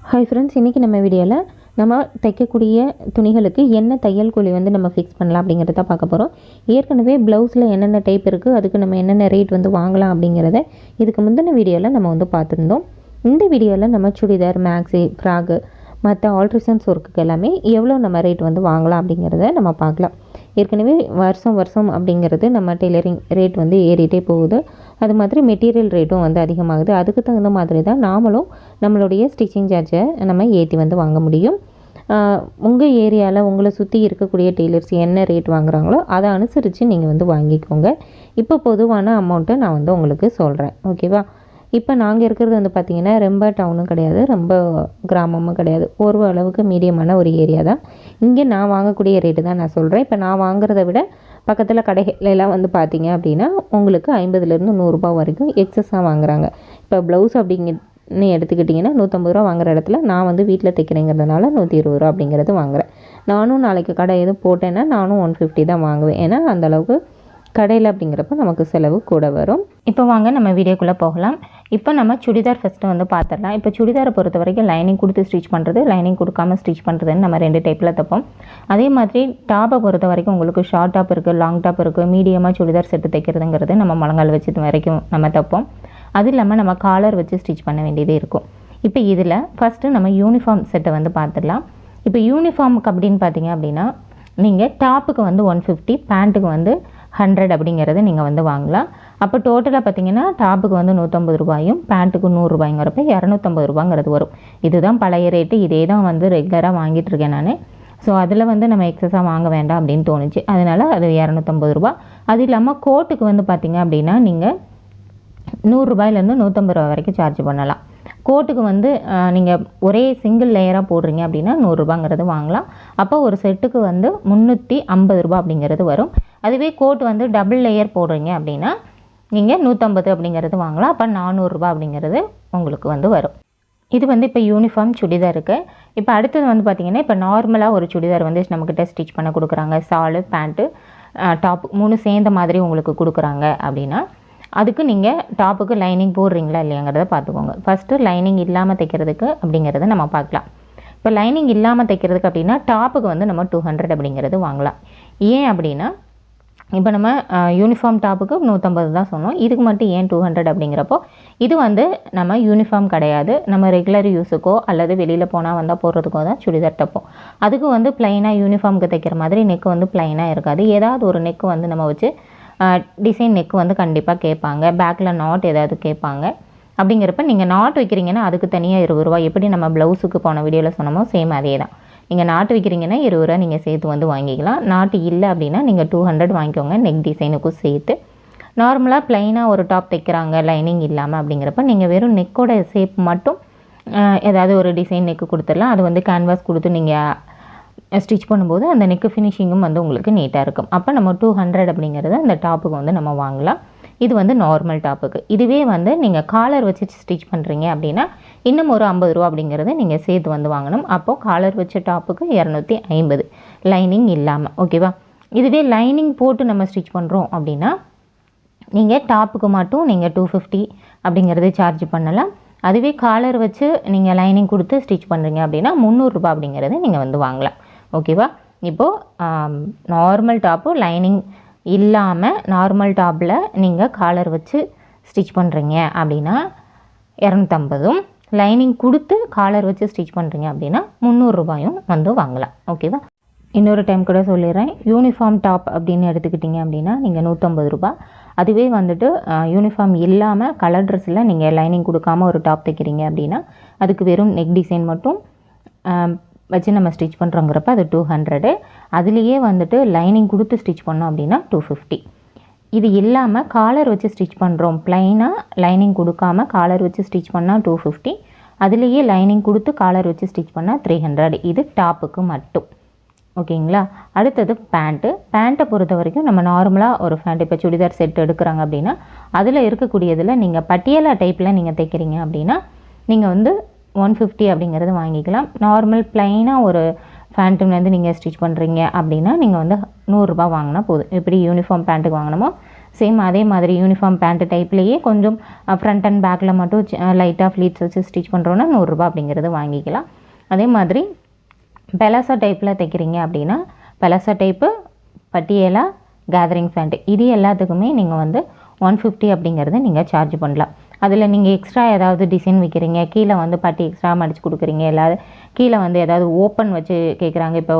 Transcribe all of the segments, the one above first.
Hi friends, இன்றைக்கி நம்ம வீடியோவில் நம்ம தைக்கக்கூடிய துணிகளுக்கு என்ன தையல் கூலி நம்ம ஃபிக்ஸ் பண்ணலாம் அப்படிங்கிறத பார்க்க போகிறோம். ஏற்கனவே ப்ளவுஸில் என்னென்ன டைப் இருக்குது, அதுக்கு நம்ம என்னென்ன ரேட் வாங்கலாம் அப்படிங்கிறத இதுக்கு முந்தின வீடியோவில் நம்ம பார்த்துருந்தோம். இந்த வீடியோவில் நம்ம சுடிதார், மேக்ஸி, ஃப்ராகு, மற்ற ஆல்ட்ரேஷன்ஸ் ஒர்க்குக்கு எல்லாமே எவ்வளோ நம்ம ரேட் வாங்கலாம் அப்படிங்கிறத நம்ம பார்க்கலாம். ஏற்கனவே வருஷம் அப்படிங்கிறது நம்ம டெய்லரிங் ரேட் ஏறிட்டே போகுது. அது மாதிரி மெட்டீரியல் ரேட்டும் அதிகமாகுது. அதுக்கு தகுந்த மாதிரி தான் நாமளும் நம்மளுடைய ஸ்டிச்சிங் சார்ஜை நம்ம ஏற்றி வாங்க முடியும். உங்கள் ஏரியாவில் உங்களை சுற்றி இருக்கக்கூடிய டெய்லர்ஸ் என்ன ரேட் வாங்குகிறாங்களோ அதை அனுசரித்து நீங்கள் வாங்கிக்கோங்க. இப்போ பொதுவான அமௌண்ட்டை நான் உங்களுக்கு சொல்கிறேன், ஓகேவா? இப்போ நாங்கள் இருக்கிறது பார்த்திங்கன்னா ரொம்ப டவுனும் கிடையாது, ரொம்ப கிராமமும் கிடையாது, ஒரு அளவுக்கு மீடியமான ஒரு ஏரியா தான். இங்கே நான் வாங்கக்கூடிய ரேட்டு தான் நான் சொல்கிறேன். இப்போ நான் வாங்குறத விட பக்கத்தில் கடைகளெல்லாம் பார்த்திங்க அப்படின்னா உங்களுக்கு 50லேருந்து 100 வரைக்கும் எக்ஸஸாக வாங்குறாங்க. இப்போ ப்ளவுஸ் அப்படிங்கன்னு எடுத்துக்கிட்டிங்கன்னா 150 ரூபா வாங்குகிற இடத்துல நான் வீட்டில் தைக்கிறேங்கிறதுனால 120 ரூபா அப்படிங்கிறது வாங்குகிறேன். நானும் நாளைக்கு கடை எதுவும் போட்டேன்னா நானும் 150 தான் வாங்குவேன். ஏன்னா அந்தளவுக்கு கடையில் அப்படிங்கிறப்ப நமக்கு செலவு கூட வரும். இப்போ வாங்க நம்ம வீடியோக்குள்ளே போகலாம். இப்போ நம்ம சுடிதார் ஃபஸ்ட்டு பார்த்துடலாம். இப்போ சுடிதாரை பொறுத்த வரைக்கும் லைனிங் கொடுத்து ஸ்டிச் பண்ணுறது, லைனிங் கொடுக்காமல் ஸ்டிச் பண்ணுறதுன்னு நம்ம 2 டைப்பில் தைப்போம். அதே மாதிரி டாப்பை பொறுத்த வரைக்கும் உங்களுக்கு ஷார்ட் டாப் இருக்குது, லாங் டாப் இருக்குது, மீடியமாக சுடிதார் செட்டு தைக்கிறதுங்கிறது நம்ம முழங்கால் வச்சு வரைக்கும் நம்ம தைப்போம். அது இல்லாமல் நம்ம காலர் வச்சு ஸ்டிச் பண்ண வேண்டியதே இருக்கும். இப்போ இதில் ஃபஸ்ட்டு நம்ம யூனிஃபார்ம் செட்டை பார்த்துடலாம். இப்போ யூனிஃபார்முக்கு அப்படின்னு பார்த்தீங்க அப்படின்னா நீங்கள் டாப்புக்கு 150, பேண்ட்டுக்கு 100 அப்படிங்கிறது நீங்கள் வாங்கலாம். அப்போ டோட்டலாக பார்த்தீங்கன்னா டாப்புக்கு 150 ரூபாயும் பேண்ட்டுக்கு 100 ரூபாய்ங்கிறப்ப 250 ரூபாங்கிறது வரும். இதுதான் பழைய ரேட்டு. இதே தான் ரெகுலராக வாங்கிட்டு இருக்கேன் நான். ஸோ அதில் நம்ம எக்ஸஸாக வாங்க வேண்டாம் அப்படின்னு தோணுச்சு. அதனால் அது 250 ரூபா. அது இல்லாமல் கோட்டுக்கு பார்த்தீங்க அப்படின்னா நீங்கள் 100 ரூபாயிலேருந்து 150 ரூபா வரைக்கும் சார்ஜ் பண்ணலாம். கோட்டுக்கு நீங்கள் ஒரே சிங்கிள் லேயராக போடுறீங்க அப்படின்னா 100 ரூபாங்கிறது வாங்கலாம். அப்போ ஒரு செட்டுக்கு 350 ரூபா அப்படிங்கிறது வரும். அதுவே கோட் டபுள் லேயர் போடுறீங்க அப்படின்னா நீங்கள் 150 அப்படிங்கிறது வாங்கலாம். அப்போ 400 ரூபா அப்படிங்கிறது உங்களுக்கு வரும். இது இப்போ யூனிஃபார்ம் சுடிதாருக்கு. இப்போ அடுத்தது பார்த்திங்கன்னா இப்போ நார்மலாக ஒரு சுடிதார் நம்மக்கிட்ட ஸ்டிச் பண்ண கொடுக்குறாங்க. சாலு, பேண்ட்டு, டாப் 3 சேர்ந்த மாதிரி உங்களுக்கு கொடுக்குறாங்க அப்படின்னா அதுக்கு நீங்கள் டாப்புக்கு லைனிங் போடுறீங்களா இல்லையாங்கிறத பார்த்துக்கோங்க. ஃபஸ்ட்டு லைனிங் இல்லாமல் தைக்கிறதுக்கு அப்படிங்கிறத நம்ம பார்க்கலாம். இப்போ லைனிங் இல்லாமல் தைக்கிறதுக்கு அப்படின்னா டாப்புக்கு நம்ம 200 அப்படிங்கிறது வாங்கலாம். ஏன் அப்படின்னா இப்போ நம்ம யூனிஃபார்ம் டாப்புக்கு 150 தான் சொன்னோம். இதுக்கு மட்டும் ஏன் 200 அப்படிங்கிறப்போ இது நம்ம யூனிஃபார்ம் கிடையாது. நம்ம ரெகுலர் யூஸுக்கோ அல்லது வெளியில் போனால் போடுறதுக்கோ தான் சுடிதார் தைப்போம். அதுக்கு ப்ளைனாக யூனிஃபார்முக்கு தைக்கிற மாதிரி நெக்கு ப்ளைனாக இருக்காது. ஏதாவது ஒரு நெக்கு நம்ம வச்சு டிசைன் நெக்கு கண்டிப்பாக கேட்பாங்க. பேக்கில் நாட் ஏதாவது கேட்பாங்க. அப்படிங்கிறப்ப நீங்கள் நாட் வைக்கிறீங்கன்னா அதுக்கு தனியாக 20 ரூபா. எப்படி நம்ம ப்ளவுஸுக்கு போன வீடியோவில் சொன்னோமோ சேம் அதே தான். நீங்கள் நாட்டு வைக்கிறீங்கன்னா 20 ரூபா நீங்கள் சேர்த்து வாங்கிக்கலாம். நாட்டு இல்லை அப்படின்னா நீங்கள் 200 வாங்கிக்கோங்க, நெக் டிசைனுக்கும் சேர்த்து. நார்மலாக ப்ளைனாக ஒரு டாப் தைக்கிறாங்க லைனிங் இல்லாமல் அப்படிங்கிறப்ப நீங்கள் வெறும் நெக்கோட ஷேப் மட்டும் ஏதாவது ஒரு டிசைன் நெக்கு கொடுத்துடலாம். அது கேன்வாஸ் கொடுத்து நீங்கள் ஸ்டிச் பண்ணும்போது அந்த நெக்கு ஃபினிஷிங்கும் உங்களுக்கு நீட்டாக இருக்கும். அப்போ நம்ம 200 அப்படிங்கிறது அந்த டாப்புக்கு நம்ம வாங்கலாம். இது நார்மல் டாப்புக்கு. இதுவே நீங்கள் காலர் வச்சு ஸ்டிச் பண்ணுறீங்க அப்படின்னா இன்னும் ஒரு 50 ரூபா அப்படிங்கிறது நீங்கள் சேர்த்து வாங்கணும். அப்போது காலர் வச்ச டாப்புக்கு 250 லைனிங் இல்லாமல், ஓகேவா? இதுவே லைனிங் போட்டு நம்ம ஸ்டிச் பண்ணுறோம் அப்படின்னா நீங்கள் டாப்புக்கு மட்டும் நீங்கள் 250 அப்படிங்கிறது சார்ஜ் பண்ணலாம். அதுவே காலர் வச்சு நீங்கள் லைனிங் கொடுத்து ஸ்டிச் பண்ணுறீங்க அப்படின்னா 300 ரூபா அப்படிங்கிறது நீங்கள் வாங்கலாம், ஓகேவா? இப்போது நார்மல் டாப்பு லைனிங் இல்லாமல் நார்மல் டாப்பில் நீங்கள் காலர் வச்சு ஸ்டிச் பண்ணுறீங்க அப்படின்னா 250ம், லைனிங் கொடுத்து காலர் வச்சு ஸ்டிச் பண்ணுறீங்க அப்படின்னா 300 ரூபாயும் வாங்கலாம், ஓகேவா? இன்னொரு டைம் கூட சொல்லிடுறேன். யூனிஃபார்ம் டாப் அப்படின்னு எடுத்துக்கிட்டிங்க அப்படின்னா நீங்கள் 150 ரூபா. அதுவே யூனிஃபார்ம் இல்லாமல் கலர் ட்ரெஸ்ஸில் நீங்கள் லைனிங் கொடுக்காமல் ஒரு டாப் தைக்கிறீங்க அப்படின்னா அதுக்கு வெறும் நெக் டிசைன் மட்டும் வச்சு நம்ம ஸ்டிச் பண்ணுறோங்கிறப்ப அது 200. அதுலேயே லைனிங் கொடுத்து ஸ்டிச் பண்ணோம் அப்படின்னா 250. இது இல்லாமல் காலர் வச்சு ஸ்டிச் பண்ணுறோம், ப்ளைனாக லைனிங் கொடுக்காமல் காலர் வச்சு ஸ்டிச் பண்ணால் 250. அதுலேயே லைனிங் கொடுத்து காலர் வச்சு ஸ்டிச் பண்ணால் 300. இது டாப்புக்கு மட்டும், ஓகேங்களா? அடுத்தது பேண்ட்டை பொறுத்த வரைக்கும் நம்ம நார்மலாக ஒரு பேண்ட் இப்போ சுடிதார் செட் எடுக்கிறாங்க அப்படின்னா அதில் இருக்கக்கூடியதில் நீங்கள் பட்டியலா டைப்பில் நீங்கள் தைக்கிறீங்க அப்படின்னா நீங்கள் 150 அப்படிங்கிறது வாங்கிக்கலாம். நார்மல் ப்ளைனாக ஒரு ஃபேண்ட்டுலேருந்து நீங்கள் ஸ்டிச் பண்ணுறீங்க அப்படின்னா நீங்கள் 100 ரூபா வாங்கினா போதும். எப்படி யூனிஃபார்ம் பேண்ட்டுக்கு வாங்கினமோ சேம் அதே மாதிரி யூனிஃபார்ம் பேண்ட் டைப்லேயே கொஞ்சம் ஃப்ரண்ட் அண்ட் பேக்கில் மட்டும் லைட்டாக ஃப்ளீட்ஸ் வச்சு ஸ்டிச் பண்ணுறோன்னா 100 ரூபாய் அப்படிங்கிறது வாங்கிக்கலாம். அதே மாதிரி பெலாசா டைப்பில் தைக்கிறீங்க அப்படின்னா பெலாசா டைப்பு, பட்டியலா, கேதரிங் பேண்ட் இது எல்லாத்துக்குமே நீங்கள் வந்து 150 அப்படிங்கிறத நீங்கள் சார்ஜ் பண்ணலாம். அதில் நீங்கள் எக்ஸ்ட்ரா ஏதாவது டிசைன் வைக்கிறீங்க, கீழே வந்து பட்டி எக்ஸ்ட்ரா மடித்து கொடுக்குறீங்க, எல்லாரும் கீழே வந்து ஏதாவது ஓப்பன் வச்சு கேட்குறாங்க. இப்போ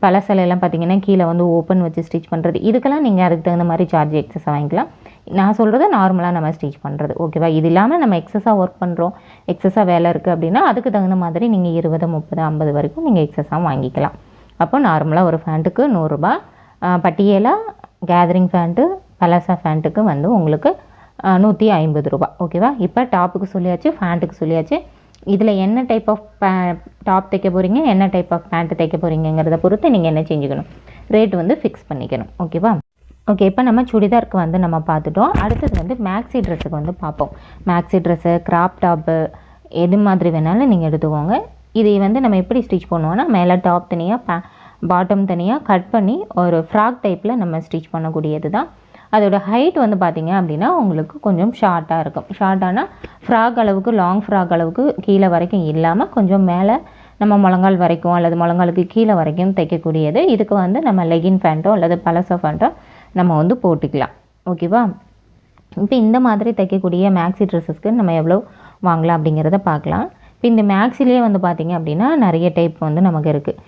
பழசலையெல்லாம் பார்த்தீங்கன்னா கீழே வந்து ஓப்பன் வச்சு ஸ்டிச் பண்ணுறது, இதுக்கெல்லாம் நீங்கள் அதுக்கு தகுந்த மாதிரி சார்ஜ் எக்ஸஸாக வாங்கிக்கலாம். நான் சொல்கிறது நார்மலாக நம்ம ஸ்டிச் பண்ணுறது, ஓகேவா? இது இல்லாமல் நம்ம எக்ஸஸாக ஒர்க் பண்ணுறோம், எக்ஸஸாக வேலை இருக்குது அப்படின்னா அதுக்கு தகுந்த மாதிரி நீங்கள் 20, 30, 50 வரைக்கும் நீங்கள் எக்ஸஸாக வாங்கிக்கலாம். அப்போ நார்மலாக ஒரு ஃபேண்ட்டுக்கு 100 ரூபாய், பட்டியலா, கேதரிங் ஃபேண்ட்டு, பலாசா ஃபேண்ட்டுக்கு வந்து உங்களுக்கு 150 ரூபாய், ஓகேவா? இப்போ டாப்புக்கு சொல்லியாச்சு, ஃபேண்ட்டுக்கு சொல்லியாச்சு. இதில் என்ன டைப் ஆஃப் டாப் தைக்க போகிறீங்க, என்ன டைப் ஆஃப் பேண்ட் தைக்க போகிறீங்கிறத பொறுத்து நீங்கள் என்ன செஞ்சுக்கணும், ரேட் வந்து ஃபிக்ஸ் பண்ணிக்கணும், ஓகேவா? ஓகே, இப்போ நம்ம சுடிதாருக்கு வந்து நம்ம பார்த்துட்டோம். அடுத்தது வந்து மேக்ஸி ட்ரெஸ்ஸுக்கு வந்து பார்ப்போம். மேக்ஸி ட்ரெஸ்ஸு, கிராப் டாப்பு எது மாதிரி வேணாலும் நீங்கள் எடுத்துக்கோங்க. இதை வந்து நம்ம எப்படி ஸ்டிச் பண்ணுவோன்னா மேலே டாப் தனியாக பாட்டம் தனியாக கட் பண்ணி ஒரு ஃப்ராக் டைப்பில் நம்ம ஸ்டிச் பண்ணக்கூடியது தான். அதோட ஹைட் வந்து பார்த்திங்க அப்படின்னா உங்களுக்கு கொஞ்சம் ஷார்ட்டாக இருக்கும். ஷார்ட்டானா ஃப்ராக் அளவுக்கு, லாங் ஃப்ராக் அளவுக்கு கீழே வரைக்கும் இல்லாமல் கொஞ்சம் மேலே நம்ம முழங்கால் வரைக்கும் அல்லது முழங்காலுக்கு கீழே வரைக்கும் தைக்கக்கூடியது. இதுக்கு வந்து நம்ம லெகின் பேண்ட்டோ அல்லது பலசோ பேண்ட்டோ நம்ம வந்து போட்டுக்கலாம், ஓகேவா? இப்போ இந்த மாதிரி தைக்கக்கூடிய மேக்ஸி ட்ரெஸ்ஸஸ்க்கு நம்ம எவ்வளோ வாங்கலாம் அப்படிங்கிறத பார்க்கலாம். இப்போ இந்த மேக்ஸிலே வந்து பார்த்திங்க அப்படின்னா நிறைய டைப் வந்து நமக்கு இருக்குது.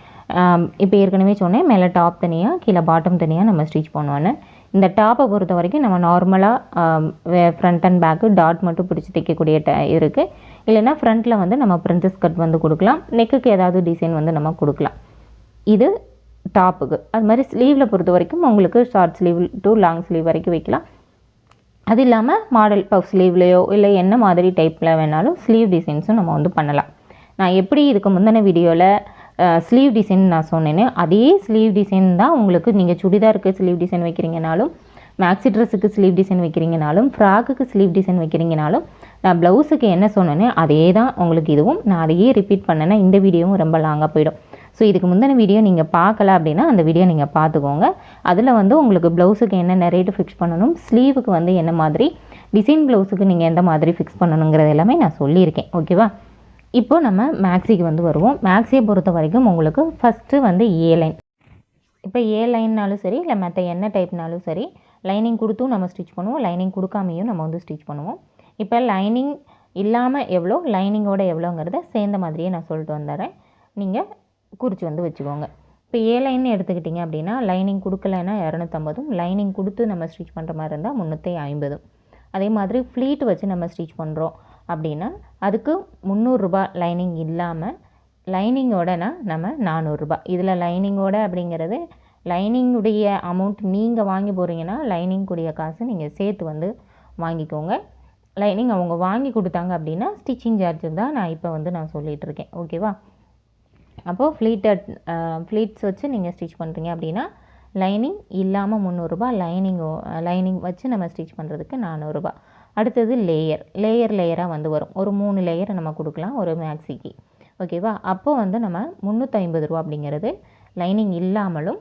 இப்போ ஏற்கனவே சொன்னேன், மேலே டாப் தனியாக கீழே பாட்டம் தனியாக நம்ம ஸ்டிச் பண்ணுவோன்னு. இந்த டாப்பை பொறுத்த வரைக்கும் நம்ம நார்மலாக ஃப்ரண்ட் அண்ட் பேக்கு டாட் மட்டும் பிடிச்சி தைக்கக்கூடிய இருக்குது. இல்லைனா ஃப்ரண்ட்டில் வந்து நம்ம பிரின்சஸ் கட் வந்து கொடுக்கலாம், நெக்குக்கு ஏதாவது டிசைன் வந்து நம்ம கொடுக்கலாம். இது டாப்புக்கு. அது மாதிரி ஸ்லீவில் பொறுத்த வரைக்கும் உங்களுக்கு short sleeve to long sleeve வரைக்கும் வைக்கலாம். அது இல்லாமல் மாடல் பஃப் ஸ்லீவ்லேயோ இல்லை என்ன மாதிரி டைப்பில் வேணாலும் ஸ்லீவ் டிசைன்ஸும் நம்ம வந்து பண்ணலாம். நான் எப்படி இதுக்கு முந்தின வீடியோவில் ஸ்லீவ் டிசைன் நான் சொன்னேன்னு அதே ஸ்லீவ் டிசைன் தான் உங்களுக்கு. நீங்கள் சுடிதாருக்கு ஸ்லீவ் டிசைன் வைக்கிறீங்கனாலும், மேக்ஸி ட்ரெஸ்ஸுக்கு ஸ்லீவ் டிசைன் வைக்கிறீங்கனாலும், ஃப்ராக்குக்கு ஸ்லீவ் டிசைன் வைக்கிறீங்கனாலும், நான் ப்ளவுஸுக்கு என்ன சொன்னேனே அதே தான் உங்களுக்கு இதுவும். நான் அதையே ரிப்பீட் பண்ணேன்னா இந்த வீடியோவும் ரொம்ப லாங்காக போயிடும். ஸோ இதுக்கு முந்தின வீடியோ நீங்கள் பார்க்கல அப்படின்னா அந்த வீடியோ நீங்கள் பார்த்துக்கோங்க. அதில் வந்து உங்களுக்கு ப்ளவுஸுக்கு என்னென்ன ரேட்டு ஃபிக்ஸ் பண்ணணும், ஸ்லீவுக்கு வந்து என்ன மாதிரி டிசைன், ப்ளவுஸுக்கு நீங்கள் எந்த மாதிரி ஃபிக்ஸ் பண்ணணுங்கிறது எல்லாமே நான் சொல்லியிருக்கேன், ஓகேவா? இப்போ நம்ம மேக்ஸிக்கு வந்து வருவோம். மேக்ஸியை பொறுத்த வரைக்கும் உங்களுக்கு ஃபஸ்ட்டு வந்து ஏ லைன். இப்போ ஏ லைன்னாலும் சரி இல்லை மற்ற என்ன டைப்னாலும் சரி, லைனிங் கொடுத்தும் நம்ம ஸ்டிச் பண்ணுவோம், லைனிங் கொடுக்காமையும் நம்ம வந்து ஸ்டிச் பண்ணுவோம். இப்போ லைனிங் இல்லாமல் எவ்வளோ, லைனிங்கோட எவ்வளோங்கிறத சேர்ந்த மாதிரியே நான் சொல்லிட்டு வந்துடுறேன், நீங்கள் குறித்து வந்து வச்சுக்கோங்க. இப்போ ஏ லைன் எடுத்துக்கிட்டிங்க அப்படின்னா லைனிங் கொடுக்கலைன்னா 250, லைனிங் கொடுத்து நம்ம ஸ்டிச் பண்ணுற மாதிரி இருந்தால் 350. அதே மாதிரி ஃப்ளீட் வச்சு நம்ம ஸ்டிச் பண்ணுறோம் அப்படின்னா அதுக்கு 300 ரூபாய் லைனிங் இல்லாமல், லைனிங்கோடனா நம்ம 400 ரூபாய். இதில் லைனிங்கோட அப்படிங்கிறது லைனிங்குடைய அமௌண்ட் நீங்கள் வாங்கி போகிறீங்கன்னா லைனிங் கூடிய காசு நீங்கள் சேர்த்து வந்து வாங்கிக்கோங்க. லைனிங் அவங்க வாங்கி கொடுத்தாங்க அப்படின்னா ஸ்டிச்சிங் சார்ஜ் தான் நான் இப்போ வந்து நான் சொல்லிகிட்டு இருக்கேன், ஓகேவா? அப்போது ஃப்ளீட்ஸ் வச்சு நீங்கள் ஸ்டிச் பண்ணுறீங்க அப்படின்னா லைனிங் இல்லாமல் 300 ரூபாய், லைனிங் வச்சு நம்ம ஸ்டிச் பண்ணுறதுக்கு 400 ரூபாய். அடுத்தது லேயராக வந்து வரும். ஒரு 3 லேயர் நம்ம கொடுக்கலாம் ஒரு மேக்ஸிக்கு, ஓகேவா? அப்போது வந்து நம்ம 350 ரூபா அப்படிங்கிறது லைனிங் இல்லாமலும்,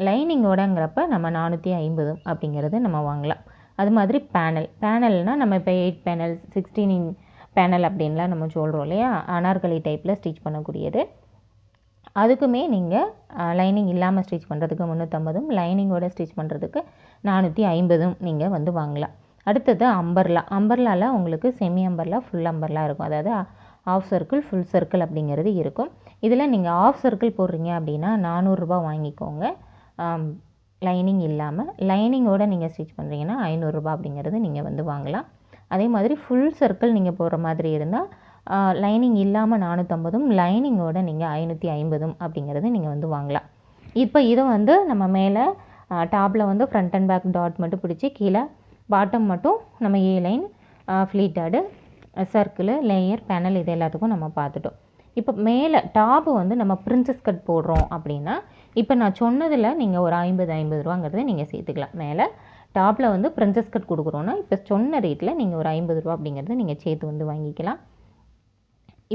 லைனிங்கோடங்கிறப்ப நம்ம 450 அப்படிங்கிறது நம்ம வாங்கலாம். அது மாதிரி பேனல்னால் நம்ம இப்போ 8 பேனல் 16 பேனல் அப்படின்லாம் நம்ம சொல்கிறோம் இல்லையா, அனார்கலி டைப்பில் ஸ்டிச் பண்ணக்கூடியது. அதுக்குமே நீங்கள் லைனிங் இல்லாமல் ஸ்டிச் பண்ணுறதுக்கு 350, லைனிங்கோட ஸ்டிச் பண்ணுறதுக்கு 450 நீங்கள் வந்து வாங்கலாம். அடுத்தது அம்பர்லாவில் உங்களுக்கு செமி அம்பர்லா, ஃபுல் அம்பர்லா இருக்கும். அதாவது ஆஃப் சர்க்கிள், ஃபுல் சர்க்கிள் அப்படிங்கிறது இருக்கும். இதில் நீங்கள் ஆஃப் சர்க்கிள் போடுறீங்க அப்படின்னா 400 ரூபாய் வாங்கிக்கோங்க லைனிங் இல்லாமல். லைனிங்கோட நீங்கள் ஸ்டிச் பண்ணுறீங்கன்னா 500 ரூபாய் அப்படிங்கிறது நீங்கள் வந்து வாங்கலாம். அதே மாதிரி ஃபுல் சர்க்கிள் நீங்கள் போடுற மாதிரி இருந்தால் லைனிங் இல்லாமல் 450, லைனிங்கோட நீங்கள் 550 அப்படிங்கிறது நீங்கள் வந்து வாங்கலாம். இப்போ இதை வந்து நம்ம மேலே டாப்பில் வந்து ஃப்ரண்ட் அண்ட் பேக் டாட் மட்டும் பிடிச்சி, கீழே பாட்டம் மட்டும் நம்ம ஏ லைன், ஃப்ளீட்டடு, சர்க்கிள், லேயர், பேனல் இது எல்லாத்துக்கும் நம்ம பார்த்துட்டோம். இப்போ மேலே டாப்பு வந்து நம்ம பிரின்சஸ் கட் போடுறோம் அப்படின்னா இப்போ நான் சொன்னதில் நீங்கள் ஒரு 50 ரூபாங்கிறத நீங்கள் சேர்த்துக்கலாம். மேலே டாப்பில் வந்து பிரின்சஸ் கட் கொடுக்குறோன்னா இப்போ சொன்ன ரேட்டில் நீங்கள் ஒரு 50 ரூபா அப்படிங்கிறத நீங்கள் சேர்த்து வந்து வாங்கிக்கலாம்.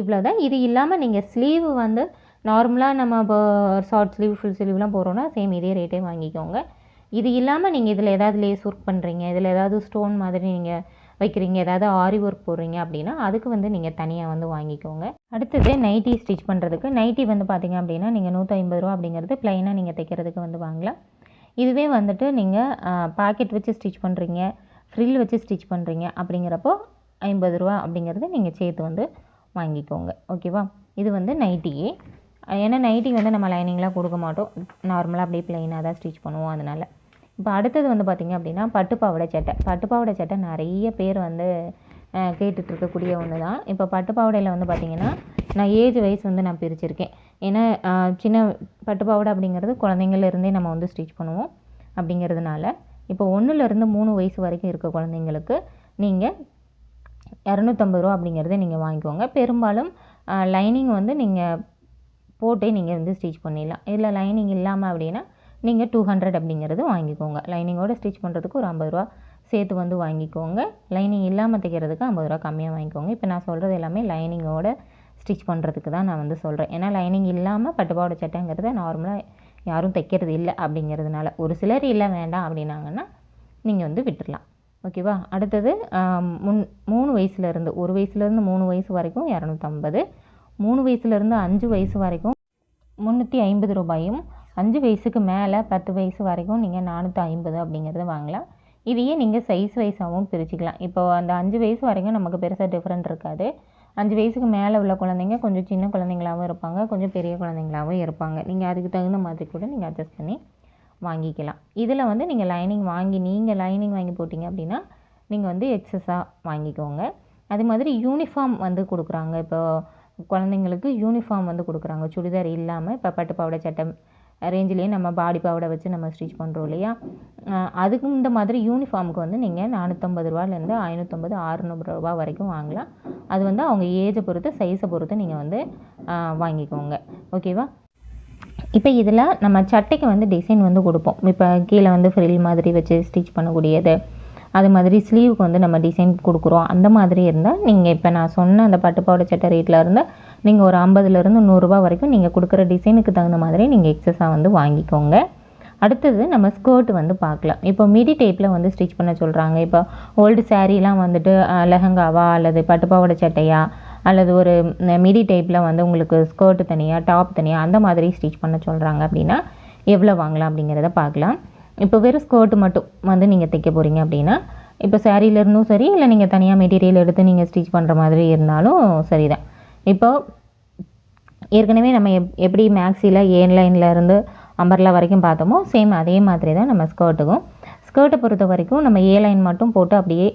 இவ்வளோ தான். இது இல்லாமல் நீங்கள் ஸ்லீவ் வந்து நார்மலாக நம்ம இப்போ ஷார்ட் ஸ்லீவ், ஃபுல் ஸ்லீவ்லாம் போகிறோன்னா சேம் இதே ரேட்டே வாங்கிக்கோங்க. இது இல்லாமல் நீங்கள் இதில் ஏதாவது லேஸ் ஒர்க் பண்ணுறீங்க, இதில் ஏதாவது ஸ்டோன் மாதிரி நீங்கள் வைக்கிறீங்க, ஏதாவது ஆரி ஒர்க் போடுறீங்க அப்படின்னா அதுக்கு வந்து நீங்கள் தனியாக வந்து வாங்கிக்கோங்க. அடுத்தது நைட்டி ஸ்டிச் பண்ணுறதுக்கு. நைட்டி வந்து பார்த்திங்க அப்படின்னா நீங்கள் 150 ரூபா அப்படிங்கிறது ப்ளைனாக நீங்கள் தைக்கிறதுக்கு வந்து வாங்கலாம். இதுவே வந்துட்டு நீங்கள் பாக்கெட் வச்சு ஸ்டிச் பண்ணுறீங்க, ஃப்ரில் வச்சு ஸ்டிச் பண்ணுறீங்க அப்படிங்கிறப்போ 50 ரூபா அப்படிங்கிறது நீங்கள் சேர்த்து வந்து வாங்கிக்கோங்க. ஓகேவா? இது வந்து நைட்டியே. ஏன்னா நைட்டி வந்து நம்ம லைனிங்லாம் கொடுக்க மாட்டோம், நார்மலாக அப்படியே ப்ளைனாக தான் ஸ்டிச் பண்ணுவோம். அதனால் இப்போ அடுத்தது வந்து பார்த்திங்க அப்படின்னா பட்டுப்பாவாடை சட்டை. பட்டுப்பாவாடை சட்டை நிறைய பேர் வந்து கேட்டுட்ருக்கக்கூடிய ஒன்று தான். இப்போ பட்டுப்பாவாடையில் வந்து பார்த்திங்கன்னா நான் ஏஜ் வைஸ் வந்து நான் பிரிச்சுருக்கேன். ஏன்னா சின்ன பட்டுப்பாவாடை அப்படிங்கிறது குழந்தைங்கள்லேருந்தே நம்ம வந்து ஸ்டிச் பண்ணுவோம். அப்படிங்கிறதுனால இப்போ 1லேருந்து 3 வயசு வரைக்கும் இருக்க குழந்தைங்களுக்கு நீங்கள் 250 ரூபா அப்படிங்கிறத நீங்கள் வாங்கிக்கோங்க. பெரும்பாலும் லைனிங் வந்து நீங்கள் போட்டே நீங்கள் வந்து ஸ்டிச் பண்ணிடலாம். இதில் லைனிங் இல்லாமல் அப்படின்னா நீங்கள் 200 அப்படிங்கிறது வாங்கிக்கோங்க. லைனிங்கோடு ஸ்டிச் பண்ணுறதுக்கு ஒரு 50 ரூபா சேர்த்து வந்து வாங்கிக்கோங்க. லைனிங் இல்லாமல் தைக்கிறதுக்கு 50 ரூபா கம்மியாக வாங்கிக்கோங்க. இப்போ நான் சொல்கிறது எல்லாமே லைனிங்கோட ஸ்டிச் பண்ணுறதுக்கு தான் நான் வந்து சொல்கிறேன். ஏன்னா லைனிங் இல்லாமல் பட்டுப்பாவாடை சட்டைங்கிறத நார்மலாக யாரும் தைக்கிறது இல்லை அப்படிங்கிறதுனால. ஒரு சிலர் இல்லை வேண்டாம் அப்படின்னாங்கன்னா நீங்கள் வந்து விட்டுடலாம். ஓகேவா? அடுத்தது 3 வயசுலேருந்து 1 வயசுலேருந்து 3 வயசு வரைக்கும் 250, 3 வயசுலேருந்து 5 வயசு வரைக்கும் 350 ரூபாயும், 5 வயசுக்கு மேலே 10 வயசு வரைக்கும் நீங்கள் 450 அப்படிங்கிறத வாங்கலாம். இதையே நீங்கள் சைஸ் வைஸாகவும் பிரிச்சுக்கலாம். இப்போ அந்த 5 வயசு வரைக்கும் நமக்கு பெருசாக டிஃப்ரெண்ட் இருக்காது. 5 வயசுக்கு மேலே உள்ள குழந்தைங்க கொஞ்சம் சின்ன குழந்தைங்களாகவும் இருப்பாங்க, கொஞ்சம் பெரிய குழந்தைங்களாகவும் இருப்பாங்க. நீங்கள் அதுக்கு தகுந்த மாதிரி கூட நீங்கள் அட்ஜஸ்ட் பண்ணி வாங்கிக்கலாம். இதில் வந்து நீங்கள் லைனிங் வாங்கி போட்டிங்க அப்படின்னா நீங்கள் வந்து எக்ஸஸாக வாங்கிக்கோங்க. அது மாதிரி யூனிஃபார்ம் வந்து கொடுக்குறாங்க. இப்போ குழந்தைங்களுக்கு யூனிஃபார்ம் வந்து கொடுக்குறாங்க, சுடிதார் இல்லாமல். இப்போ பட்டுப்பாவாடை சட்டை ரேஞ்சிலேயே நம்ம பாடி பாவாடை வச்சு நம்ம ஸ்டிச் பண்ணுறோம் இல்லையா? அதுக்கும் இந்த மாதிரி யூனிஃபார்முக்கு வந்து நீங்கள் 450 ரூபாலேருந்து 550, 600 ரூபா வரைக்கும் வாங்கலாம். அது வந்து அவங்க ஏஜை பொறுத்து, சைஸை பொறுத்து நீங்கள் வந்து வாங்கிக்கோங்க. ஓகேவா? இப்போ இதில் நம்ம சட்டைக்கு வந்து டிசைன் வந்து கொடுப்போம். இப்போ கீழே வந்து ஃப்ரில் மாதிரி வச்சு ஸ்டிச் பண்ணக்கூடியது, அது மாதிரி ஸ்லீவுக்கு வந்து நம்ம டிசைன் கொடுக்குறோம். அந்த மாதிரி இருந்தால் நீங்கள் இப்போ நான் சொன்ன அந்த பட்டுப்பாவாடை சட்டை ரேட்டில் இருந்தால் நீங்கள் ஒரு 50லேருந்து 100 ரூபா வரைக்கும் நீங்கள் கொடுக்குற டிசைனுக்கு தகுந்த மாதிரி நீங்கள் எக்ஸஸாக வந்து வாங்கிக்கோங்க. அடுத்தது நம்ம ஸ்கர்ட் வந்து பார்க்கலாம். இப்போ மிடி டைப்பில் வந்து ஸ்டிச் பண்ண சொல்கிறாங்க. இப்போ ஓல்டு சாரீலாம் வந்துட்டு லெஹங்காவா அல்லது பட்டுப்பாவாடை சட்டையா அல்லது ஒரு மிடி டைப்பில் வந்து உங்களுக்கு ஸ்கர்ட்டு தனியாக, டாப் தனியாக அந்த மாதிரி ஸ்டிச் பண்ண சொல்கிறாங்க அப்படின்னா எவ்வளோ வாங்கலாம் அப்படிங்கிறத பார்க்கலாம். இப்போ வெறும் ஸ்கர்ட்டு மட்டும் வந்து நீங்கள் தைக்க போகிறீங்க அப்படின்னா இப்போ சாரீலேருந்தும் சரி, இல்லை நீங்கள் தனியாக மெட்டீரியல் எடுத்து நீங்கள் ஸ்டிச் பண்ணுற மாதிரி இருந்தாலும் சரி தான். இப்போ ஏற்கனவே நம்ம எப்படி மேக்ஸியில் லைனில் இருந்து அம்பர்லா வரைக்கும் பார்த்தோமோ சேம் அதே மாதிரி தான் நம்ம ஸ்கர்ட்டை பொறுத்த வரைக்கும் நம்ம லைன் மட்டும் போட்டு அப்படியே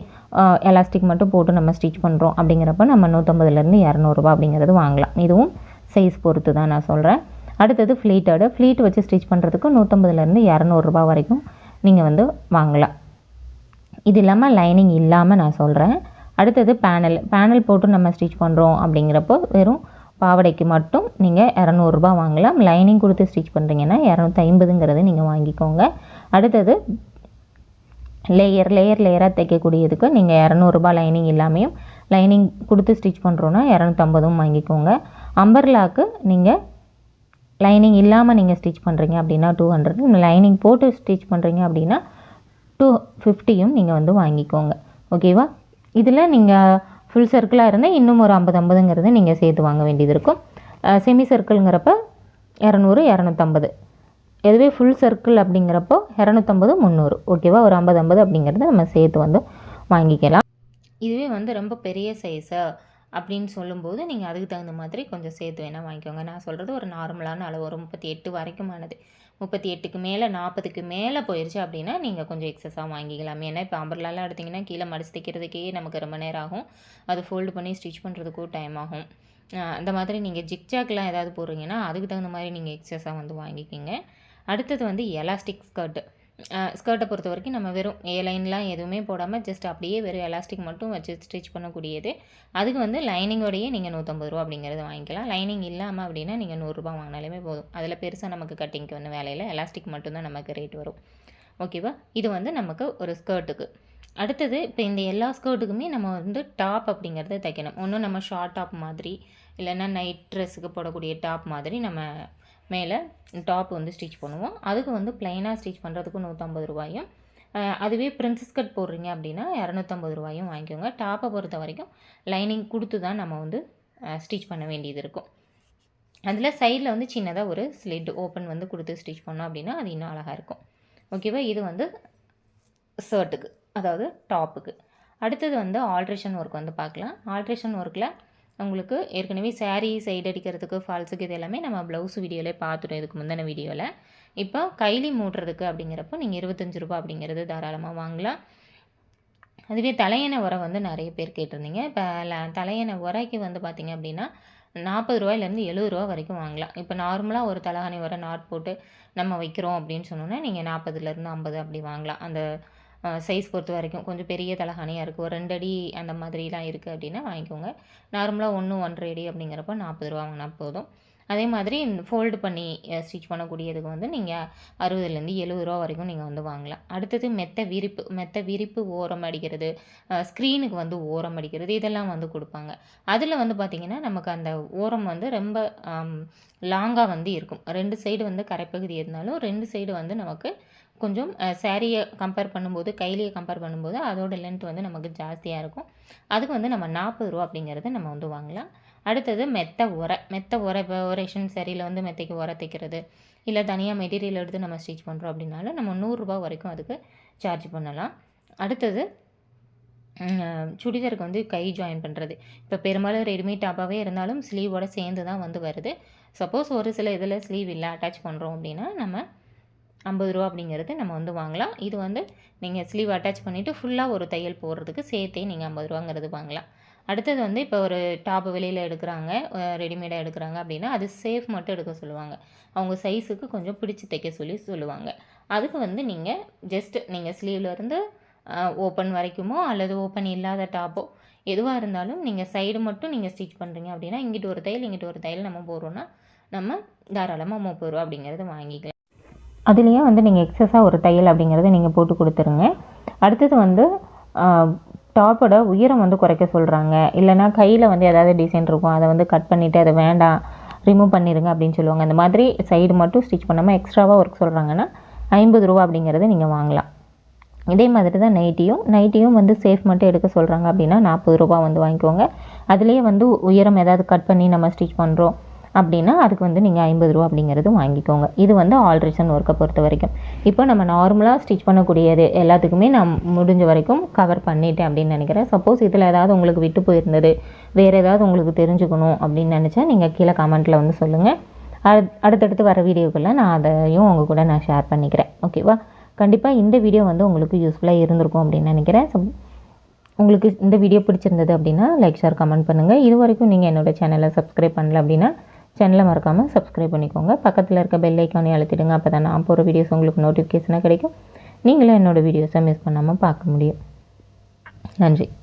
எலாஸ்டிக் மட்டும் போட்டு நம்ம ஸ்டிச் பண்ணுறோம். அப்படிங்கிறப்ப நம்ம 150லேருந்து 200 ரூபா அப்படிங்கிறது வாங்கலாம். இதுவும் சைஸ் பொறுத்து தான் நான் சொல்கிறேன். அடுத்தது ஃப்ளீட் வச்சு ஸ்டிச் பண்ணுறதுக்கு 150லேருந்து 200 ரூபா வரைக்கும் நீங்கள் வந்து வாங்கலாம். இது இல்லாமல் லைனிங் இல்லாமல் நான் சொல்கிறேன். அடுத்தது பேனல் போட்டு நம்ம ஸ்டிச் பண்ணுறோம் அப்படிங்கிறப்போ வெறும் பாவாடைக்கு மட்டும் நீங்கள் 200 ரூபா வாங்கலாம். லைனிங் கொடுத்து ஸ்டிச் பண்ணுறீங்கன்னா 250ங்கிறது நீங்கள் வாங்கிக்கோங்க. அடுத்தது லேயராக தைக்கக்கூடியதுக்கு நீங்கள் 200 ரூபா லைனிங் இல்லாமையும், லைனிங் கொடுத்து ஸ்டிச் பண்ணுறோன்னா 250 வாங்கிக்கோங்க. அம்பர்லாக்கு நீங்கள் லைனிங் இல்லாமல் நீங்கள் ஸ்டிச் பண்ணுறீங்க அப்படின்னா 200, லைனிங் போட்டு ஸ்டிச் பண்ணுறீங்க அப்படின்னா 250யும் நீங்கள் வந்து வாங்கிக்கோங்க. ஓகேவா? இதில் நீங்கள் ஃபுல் சர்க்கிளாக இருந்தால் இன்னும் ஒரு 50-50ங்கிறது நீங்கள் சேர்த்து வாங்க வேண்டியது இருக்கும். செமி சர்க்கிள்ங்கிறப்ப 200, 250. இதுவே ஃபுல் சர்க்கிள் அப்படிங்கிறப்போ 250, 300. ஓகேவா? ஒரு 50-50 அப்படிங்கிறத நம்ம சேர்த்து வந்து வாங்கிக்கலாம். இதுவே வந்து ரொம்ப பெரிய சைஸா அப்படின்னு சொல்லும்போது நீங்கள் அதுக்கு தகுந்த மாதிரி கொஞ்சம் சேர்த்து வேணால் வாங்கிக்கோங்க. நான் சொல்கிறது ஒரு நார்மலான அளவு, ஒரு 38 வரைக்குமானது. 38க்கு மேலே 40க்கு மேலே போயிடுச்சு அப்படின்னா நீங்கள் கொஞ்சம் எக்ஸஸாக வாங்கிக்கலாம். ஏன்னா இப்போ அம்பர்லாலாம் எடுத்திங்கன்னா கீழே மடிச்சு தைக்கிறதுக்கே நமக்கு ரொம்ப நேரம் ஆகும், அது ஃபோல்டு பண்ணி ஸ்டிச் பண்ணுறதுக்கும் டைம் ஆகும். அந்த மாதிரி நீங்கள் ஜிக்ஜாக்லாம் ஏதாவது போடுறீங்கன்னா அதுக்கு தகுந்த மாதிரி நீங்கள் எக்ஸஸாக வந்து வாங்கிக்கிங்க. அடுத்தது வந்து எலாஸ்டிக் ஸ்கர்ட்டை பொறுத்த வரைக்கும் நம்ம வெறும் லைன்லாம் எதுவுமே போடாமல் ஜஸ்ட் அப்படியே வெறும் எலாஸ்டிக் மட்டும் வச்சு ஸ்டிச் பண்ணக்கூடியது. அதுக்கு வந்து லைனிங்கோடையே நீங்கள் 150 ரூபா அப்படிங்கிறது வாங்கிக்கலாம். லைனிங் இல்லாமல் அப்படின்னா நீங்கள் 100 ரூபா வாங்கினாலுமே போதும். அதில் பெருசாக நமக்கு கட்டிங்க்கு வந்து வேலையில் எலாஸ்டிக் மட்டும்தான் நமக்கு ரேட் வரும். ஓகேவா? இது வந்து நமக்கு ஒரு ஸ்கர்ட்டுக்கு. அடுத்தது இப்போ இந்த எல்லா ஸ்கர்ட்டுக்குமே நம்ம வந்து டாப் அப்படிங்கிறத தைக்கணும். ஒன்றும் நம்ம ஷார்ட் டாப் மாதிரி இல்லைன்னா நைட் ட்ரெஸ்ஸுக்கு போடக்கூடிய டாப் மாதிரி நம்ம மேலே டாப் வந்து ஸ்டிச் பண்ணுவோம். அதுக்கு வந்து ப்ளைனாக ஸ்டிச் பண்ணுறதுக்கு 150 ரூபாயும், அதுவே பிரின்சஸ் கட் போடுறீங்க அப்படின்னா 250 ரூபாயும் வாங்கிக்கோங்க. டாப்பை பொறுத்த வரைக்கும் லைனிங் கொடுத்து தான் நம்ம வந்து ஸ்டிச் பண்ண வேண்டியது இருக்கும். அதில் சைடில் வந்து சின்னதாக ஒரு ஸ்லிட் ஓப்பன் வந்து கொடுத்து ஸ்டிச் பண்ணோம் அப்படின்னா அது இன்னும் அழகாக இருக்கும். ஓகேவா? இது வந்து ஷர்ட்டுக்கு, அதாவது டாப்புக்கு. அடுத்தது வந்து ஆல்ட்ரேஷன் ஒர்க் வந்து பார்க்கலாம். ஆல்ட்ரேஷன் ஒர்க்கில் உங்களுக்கு ஏற்கனவே saree சைடு அடிக்கிறதுக்கு ஃபால்ஸுக்கு இது எல்லாமே நம்ம ப்ளவுஸ் வீடியோவிலே பார்த்துட்டோம், இதுக்கு முந்தின வீடியோவில். இப்போ கைலி மூடுறதுக்கு அப்படிங்கிறப்போ நீங்கள் 25 ரூபா அப்படிங்கிறது தாராளமாக வாங்கலாம். அதுவே தலையணை உரை வந்து நிறைய பேர் கேட்டிருந்தீங்க. இப்போ தலையணை உரைக்கு வந்து பார்த்திங்க அப்படின்னா 40 ரூபாயிலேருந்து 70 ரூபா வரைக்கும் வாங்கலாம். இப்போ நார்மலாக ஒரு தலகாணி உரை நாட் போட்டு நம்ம வைக்கிறோம் அப்படின்னு சொன்னோன்னா நீங்கள் 40லேருந்து 50 அப்படி வாங்கலாம். அந்த சைஸ் பொறுத்த வரைக்கும் கொஞ்சம் பெரிய தலகாணியாக இருக்குது, ஒரு 2 அடி அந்த மாதிரிலாம் இருக்குது அப்படின்னா வாங்கிக்கோங்க. நார்மலாக 1 1.5 அடி அப்படிங்கிறப்ப 40 ரூபா வாங்கினா போதும். அதே மாதிரி ஃபோல்டு பண்ணி ஸ்டிச் பண்ணக்கூடியதுக்கு வந்து நீங்கள் 60லேருந்து 70 ரூபா வரைக்கும் நீங்கள் வந்து வாங்கலாம். அடுத்தது மெத்த விரிப்பு ஓரம் அடிக்கிறது, ஸ்க்ரீனுக்கு வந்து ஓரம் அடிக்கிறது, இதெல்லாம் வந்து கொடுப்பாங்க. அதில் வந்து பார்த்திங்கன்னா நமக்கு அந்த ஓரம் வந்து ரொம்ப லாங்காக வந்து இருக்கும். 2 சைடு வந்து கரைப்பகுதி இருந்தாலும் 2 சைடு வந்து நமக்கு கொஞ்சம் சாரியை கம்பேர் பண்ணும்போது, கைலியை கம்பேர் பண்ணும்போது அதோட லென்த் வந்து நமக்கு ஜாஸ்தியாக இருக்கும். அதுக்கு வந்து நம்ம 40 ரூபா அப்படிங்கிறது நம்ம வந்து வாங்கலாம். அடுத்தது மெத்த உரை. இப்போ ரேஷன் சாரியில் வந்து மெத்தைக்கு உரை தைக்கிறது, இல்லை தனியாக மெட்டீரியல் எடுத்து நம்ம ஸ்டிச் பண்ணுறோம் அப்படின்னாலும் நம்ம 100 ரூபா வரைக்கும் அதுக்கு சார்ஜ் பண்ணலாம். அடுத்தது சுடிதாருக்கு வந்து கை ஜாயின் பண்ணுறது. இப்போ பெரும்பாலும் ரெடிமேட் டாப்பாகவே இருந்தாலும் ஸ்லீவோட சேர்ந்து தான் வந்து வருது. சப்போஸ் ஒரு சில இதில் ஸ்லீவ் இல்லை அட்டாச் பண்ணுறோம் அப்படின்னா நம்ம 50 ரூபா அப்படிங்கிறது நம்ம வந்து வாங்கலாம். இது வந்து நீங்கள் ஸ்லீவ் அட்டாச் பண்ணிவிட்டு ஃபுல்லாக ஒரு தையல் போடுறதுக்கு சேர்த்தே நீங்கள் 50 ரூபாங்கிறது வாங்கலாம். அடுத்தது வந்து இப்போ ஒரு டாப்பு வெளியில் எடுக்கிறாங்க, ரெடிமேடாக எடுக்கிறாங்க அப்படின்னா அது சேஃப் மட்டும் எடுக்க சொல்லுவாங்க. அவங்க சைஸுக்கு கொஞ்சம் பிடிச்சி தைக்க சொல்லுவாங்க. அதுக்கு வந்து நீங்கள் நீங்கள் ஸ்லீவ்லேருந்து ஓப்பன் வரைக்குமோ அல்லது ஓப்பன் இல்லாத டாப்போ எதுவாக இருந்தாலும் நீங்கள் சைடு மட்டும் நீங்கள் ஸ்டிச் பண்ணுறீங்க அப்படின்னா இங்கிட்டு ஒரு தையல் நம்ம போடுறோன்னா நம்ம தாராளமாக 30 ரூபா அப்படிங்கிறது வாங்கிக்கலாம். அதுலேயே வந்து நீங்கள் எக்ஸஸாக ஒரு தையல் அப்படிங்கிறத நீங்கள் போட்டு கொடுத்துருங்க. அடுத்தது வந்து டாப்போட உயரம் வந்து குறைக்க சொல்கிறாங்க, இல்லைனா கையில் வந்து ஏதாவது டிசைன் இருக்கும் அதை வந்து கட் பண்ணிவிட்டு அதை வேண்டாம் ரிமூவ் பண்ணிடுங்க அப்படின்னு சொல்லுவாங்க. அந்த மாதிரி சைடு மட்டும் ஸ்டிச் பண்ணாமல் எக்ஸ்ட்ராவாக ஒர்க் சொல்கிறாங்கன்னா 50 ரூபா அப்படிங்கிறது நீங்கள் வாங்கலாம். இதே மாதிரி தான் நைட்டியும் வந்து சேஃப் மட்டும் எடுக்க சொல்கிறாங்க அப்படின்னா 40 ரூபா வந்து வாங்கிக்கோங்க. அதுலேயே வந்து உயரம் ஏதாவது கட் பண்ணி நம்ம ஸ்டிச் பண்ணுறோம் அப்படின்னா அதுக்கு வந்து நீங்கள் 50 ரூபா அப்படிங்கிறது வாங்கிக்கோங்க. இது வந்து ஆல்ட்ரேஷன் ஒர்க்கை பொறுத்த வரைக்கும். இப்போ நம்ம நார்மலாக ஸ்டிச் பண்ணக்கூடியது எல்லாத்துக்குமே நான் முடிஞ்ச வரைக்கும் கவர் பண்ணிட்டேன் அப்படின்னு நினைக்கிறேன். சப்போஸ் இதில் ஏதாவது உங்களுக்கு விட்டு போயிருந்தது, வேறு ஏதாவது உங்களுக்கு தெரிஞ்சுக்கணும் அப்படின்னு நினச்சா நீங்கள் கீழே கமெண்ட்டில் வந்து சொல்லுங்கள். அடுத்தடுத்து வர வீடியோக்குள்ளே நான் அதையும் உங்கள் கூட நான் ஷேர் பண்ணிக்கிறேன். ஓகேவா? கண்டிப்பாக இந்த வீடியோ வந்து உங்களுக்கு யூஸ்ஃபுல்லாக இருந்திருக்கும் அப்படின்னு நினைக்கிறேன். உங்களுக்கு இந்த வீடியோ பிடிச்சிருந்தது அப்படின்னா லைக், ஷேர், கமெண்ட் பண்ணுங்கள். இது வரைக்கும் நீங்கள் என்னோடய சேனலை சப்ஸ்கிரைப் பண்ணல அப்படின்னா சேனலை மறக்காமல் சப்ஸ்கிரைப் பண்ணிக்கோங்க. பக்கத்தில் இருக்க பெல் ஐக்கானே அழுத்திடுங்க. அப்போ தான் நான் போகிற வீடியோஸ் உங்களுக்கு நோட்டிஃபிகேஷனாக கிடைக்கும். நீங்களும் என்னோடய வீடியோஸை மிஸ் பண்ணாமல் பார்க்க முடியும். நன்றி.